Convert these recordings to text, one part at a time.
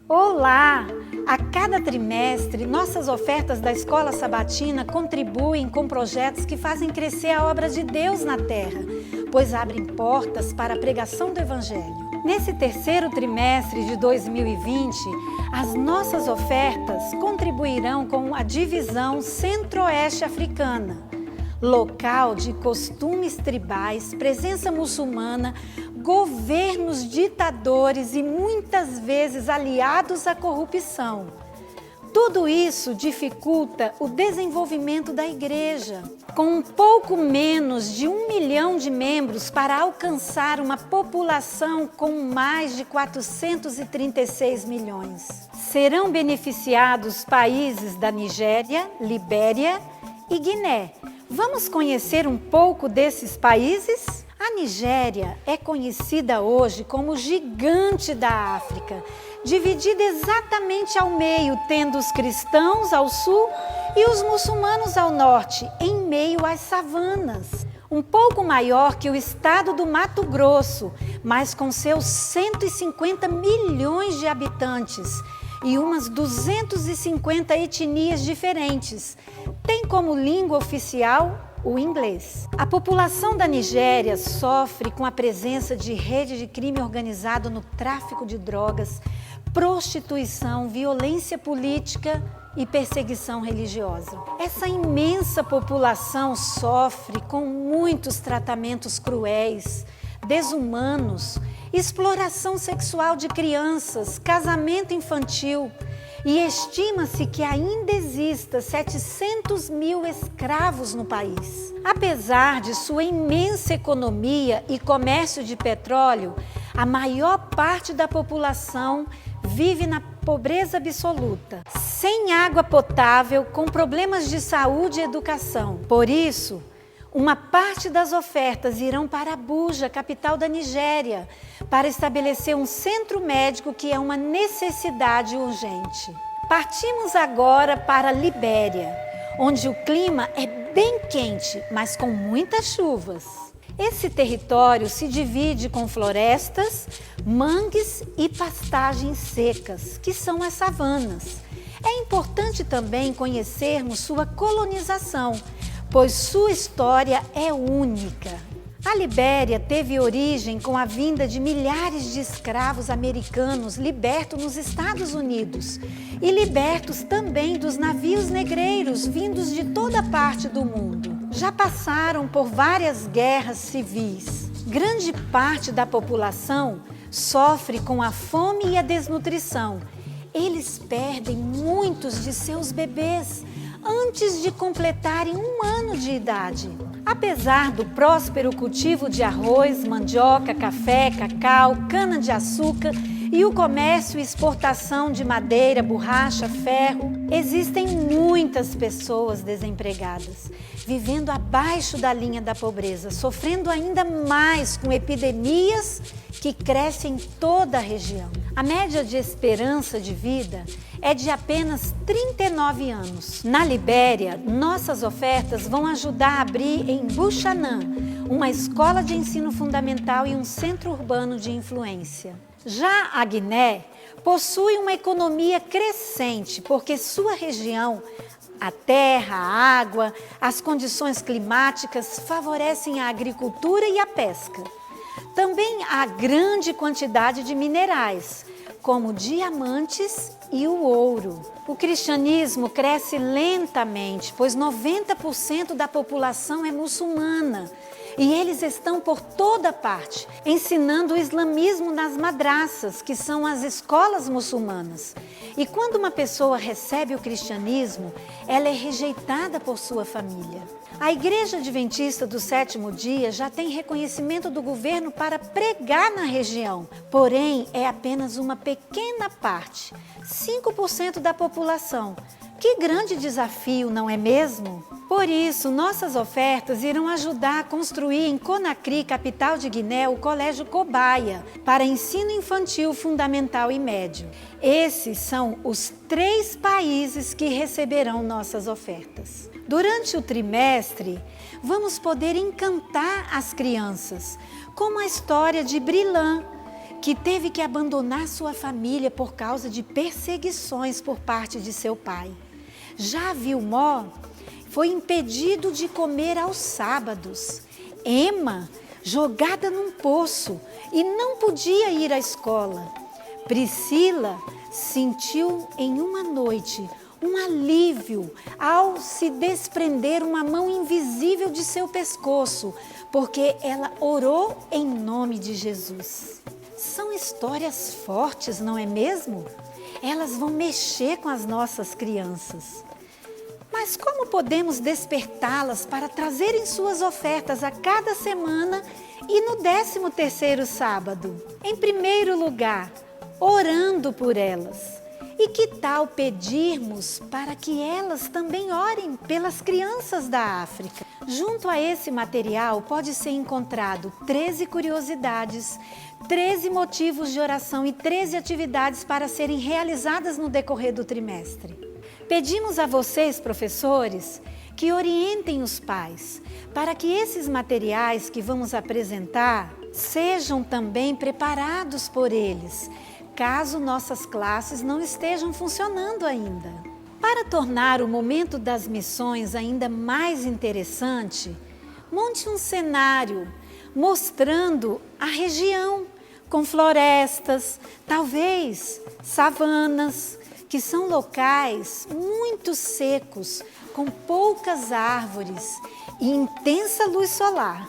Olá! A cada trimestre, nossas ofertas da Escola Sabatina contribuem com projetos que fazem crescer a obra de Deus na terra, pois abrem portas para a pregação do Evangelho. Nesse terceiro trimestre de 2020, as nossas ofertas contribuirão com a divisão Centro-Oeste Africana, local de costumes tribais, presença muçulmana, governos ditadores e muitas vezes aliados à corrupção. Tudo isso dificulta o desenvolvimento da igreja. Com um pouco menos de 1 milhão de membros para alcançar uma população com mais de 436 milhões. Serão beneficiados países da Nigéria, Libéria e Guiné. Vamos conhecer um pouco desses países? A Nigéria é conhecida hoje como o gigante da África, dividida exatamente ao meio, tendo os cristãos ao sul e os muçulmanos ao norte, em meio às savanas. Um pouco maior que o estado do Mato Grosso, mas com seus 150 milhões de habitantes e umas 250 etnias diferentes. Tem como língua oficial o inglês. A população da Nigéria sofre com a presença de rede de crime organizado no tráfico de drogas, prostituição, violência política e perseguição religiosa. Essa imensa população sofre com muitos tratamentos cruéis, desumanos, exploração sexual de crianças, casamento infantil, e estima-se que ainda exista 700 mil escravos no país. Apesar de sua imensa economia e comércio de petróleo, a maior parte da população vive na pobreza absoluta, sem água potável, com problemas de saúde e educação. Por isso, uma parte das ofertas irão para Abuja, capital da Nigéria, para estabelecer um centro médico que é uma necessidade urgente. Partimos agora para a Libéria, onde o clima é bem quente, mas com muitas chuvas. Esse território se divide com florestas, mangues e pastagens secas, que são as savanas. É importante também conhecermos sua colonização, pois sua história é única. A Libéria teve origem com a vinda de milhares de escravos americanos libertos nos Estados Unidos e libertos também dos navios negreiros vindos de toda parte do mundo. Já passaram por várias guerras civis. Grande parte da população sofre com a fome e a desnutrição. Eles perdem muitos de seus bebês antes de completarem 1 ano de idade. Apesar do próspero cultivo de arroz, mandioca, café, cacau, cana-de-açúcar e o comércio e exportação de madeira, borracha, ferro, existem muitas pessoas desempregadas, vivendo abaixo da linha da pobreza, sofrendo ainda mais com epidemias que crescem em toda a região. A média de esperança de vida é de apenas 39 anos. Na Libéria, nossas ofertas vão ajudar a abrir em Buchanan uma escola de ensino fundamental e um centro urbano de influência. Já a Guiné possui uma economia crescente, porque sua região, a terra, a água, as condições climáticas favorecem a agricultura e a pesca. Também há grande quantidade de minerais, como diamantes e o ouro. O cristianismo cresce lentamente, pois 90% da população é muçulmana e eles estão por toda parte, ensinando o islamismo nas madraças, que são as escolas muçulmanas. E quando uma pessoa recebe o cristianismo, ela é rejeitada por sua família. A Igreja Adventista do Sétimo Dia já tem reconhecimento do governo para pregar na região, porém é apenas uma pequena parte, 5% da população. Que grande desafio, não é mesmo? Por isso, nossas ofertas irão ajudar a construir em Conakry, capital de Guiné, o Colégio Cobaia, para ensino infantil fundamental e médio. Esses são os 3 países que receberão nossas ofertas. Durante o trimestre, vamos poder encantar as crianças, como a história de Brilã, que teve que abandonar sua família por causa de perseguições por parte de seu pai. Já Vilmor foi impedido de comer aos sábados. Emma, jogada num poço e não podia ir à escola. Priscila sentiu em uma noite um alívio ao se desprender uma mão invisível de seu pescoço, porque ela orou em nome de Jesus. São histórias fortes, não é mesmo? Elas vão mexer com as nossas crianças. Mas como podemos despertá-las para trazerem suas ofertas a cada semana e no 13º sábado? Em primeiro lugar, orando por elas. E que tal pedirmos para que elas também orem pelas crianças da África? Junto a esse material pode ser encontrado 13 curiosidades, 13 motivos de oração e 13 atividades para serem realizadas no decorrer do trimestre. Pedimos a vocês, professores, que orientem os pais para que esses materiais que vamos apresentar sejam também preparados por eles, caso nossas classes não estejam funcionando ainda. Para tornar o momento das missões ainda mais interessante, monte um cenário mostrando a região com florestas, talvez savanas, que são locais muito secos, com poucas árvores e intensa luz solar.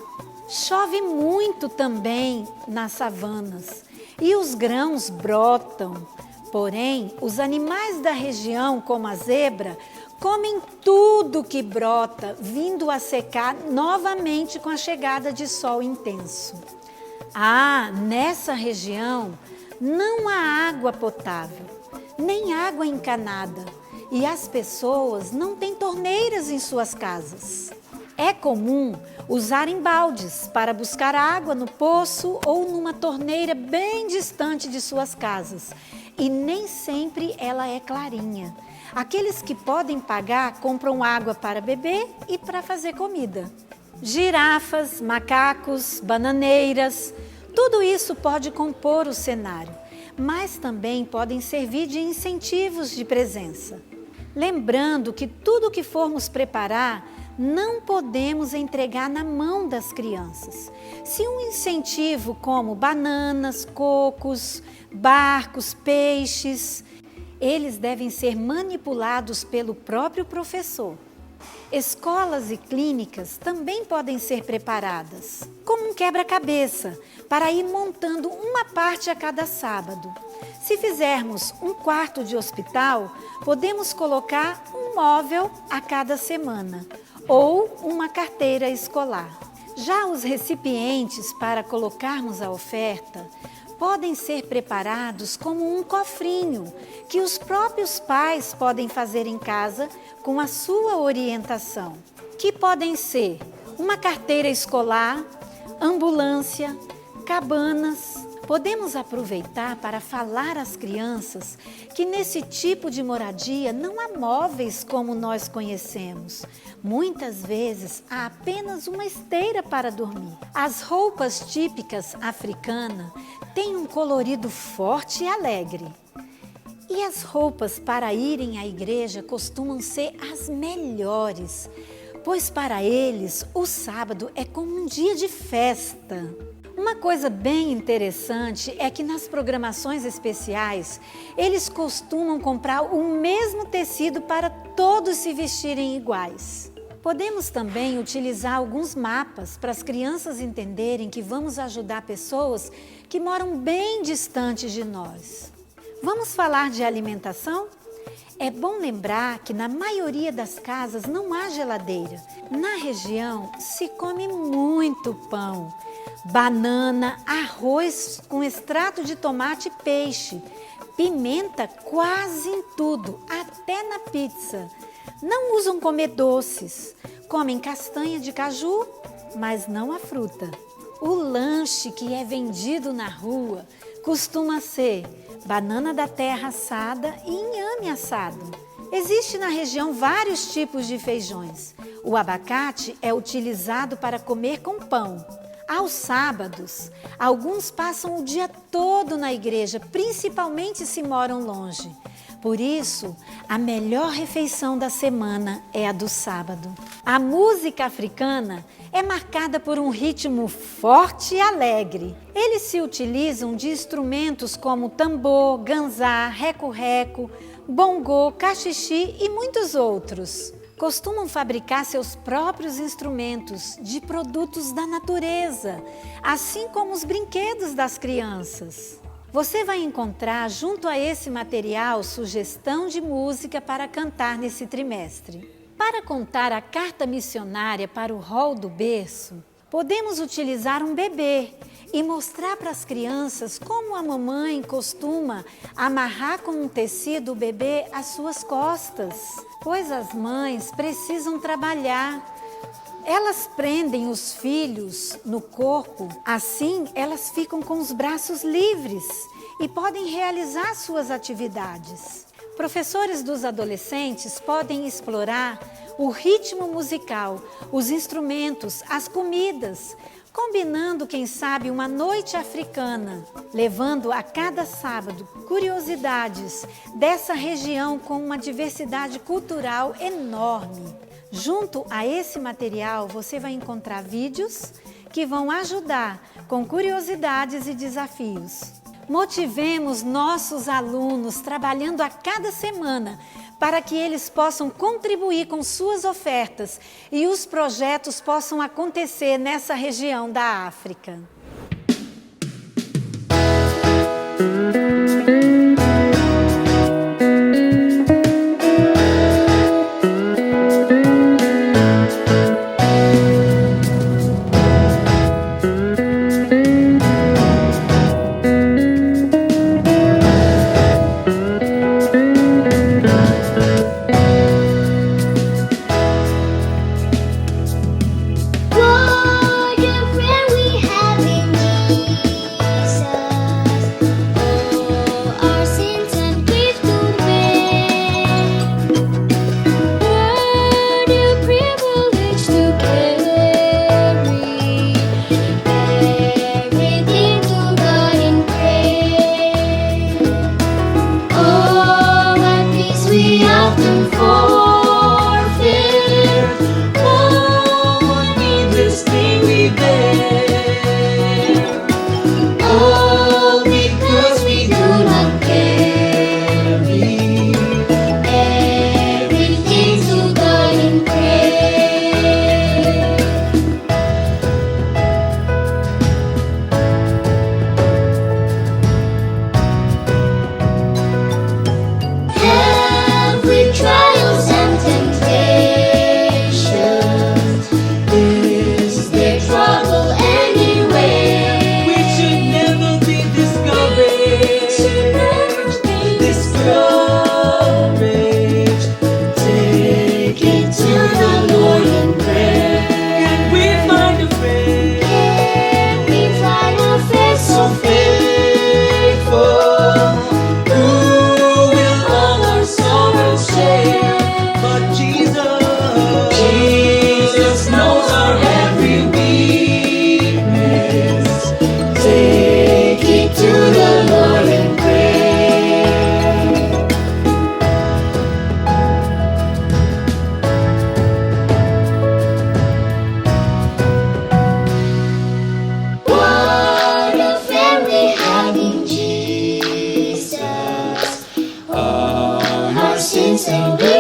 Chove muito também nas savanas e os grãos brotam. Porém, os animais da região, como a zebra, comem tudo que brota, vindo a secar novamente com a chegada de sol intenso. Nessa região não há água potável, nem água encanada, e as pessoas não têm torneiras em suas casas. É comum usarem baldes para buscar água no poço ou numa torneira bem distante de suas casas, e nem sempre ela é clarinha. Aqueles que podem pagar compram água para beber e para fazer comida. Girafas, macacos, bananeiras, tudo isso pode compor o cenário, mas também podem servir de incentivos de presença. Lembrando que tudo que formos preparar, não podemos entregar na mão das crianças. Se um incentivo como bananas, cocos, barcos, peixes, eles devem ser manipulados pelo próprio professor. Escolas e clínicas também podem ser preparadas, como um quebra-cabeça, para ir montando uma parte a cada sábado. Se fizermos um quarto de hospital, podemos colocar um móvel a cada semana ou uma carteira escolar. Já os recipientes para colocarmos a oferta podem ser preparados como um cofrinho que os próprios pais podem fazer em casa com a sua orientação, que podem ser uma carteira escolar, ambulância, cabanas. Podemos aproveitar para falar às crianças que nesse tipo de moradia não há móveis como nós conhecemos. Muitas vezes há apenas uma esteira para dormir. As roupas típicas africanas têm um colorido forte e alegre. E as roupas para irem à igreja costumam ser as melhores, pois para eles o sábado é como um dia de festa. Uma coisa bem interessante é que nas programações especiais, eles costumam comprar o mesmo tecido para todos se vestirem iguais. Podemos também utilizar alguns mapas para as crianças entenderem que vamos ajudar pessoas que moram bem distantes de nós. Vamos falar de alimentação? É bom lembrar que na maioria das casas não há geladeira. Na região se come muito pão, banana, arroz com extrato de tomate e peixe, pimenta quase em tudo, até na pizza. Não usam comer doces, comem castanha de caju, mas não a fruta. O lanche que é vendido na rua costuma ser banana da terra assada e inhame assado. Existe na região vários tipos de feijões. O abacate é utilizado para comer com pão. Aos sábados, alguns passam o dia todo na igreja, principalmente se moram longe. Por isso, a melhor refeição da semana é a do sábado. A música africana é marcada por um ritmo forte e alegre. Eles se utilizam de instrumentos como tambor, ganzá, reco-reco, bongô, cachixi e muitos outros. Costumam fabricar seus próprios instrumentos de produtos da natureza, assim como os brinquedos das crianças. Você vai encontrar junto a esse material sugestão de música para cantar nesse trimestre. Para contar a carta missionária para o rol do berço, podemos utilizar um bebê e mostrar para as crianças como a mamãe costuma amarrar com um tecido o bebê às suas costas, pois as mães precisam trabalhar. Elas prendem os filhos no corpo, assim elas ficam com os braços livres e podem realizar suas atividades. Professores dos adolescentes podem explorar o ritmo musical, os instrumentos, as comidas, combinando, quem sabe, uma noite africana, levando a cada sábado curiosidades dessa região com uma diversidade cultural enorme. Junto a esse material, você vai encontrar vídeos que vão ajudar com curiosidades e desafios. Motivemos nossos alunos trabalhando a cada semana para que eles possam contribuir com suas ofertas e os projetos possam acontecer nessa região da África. Sing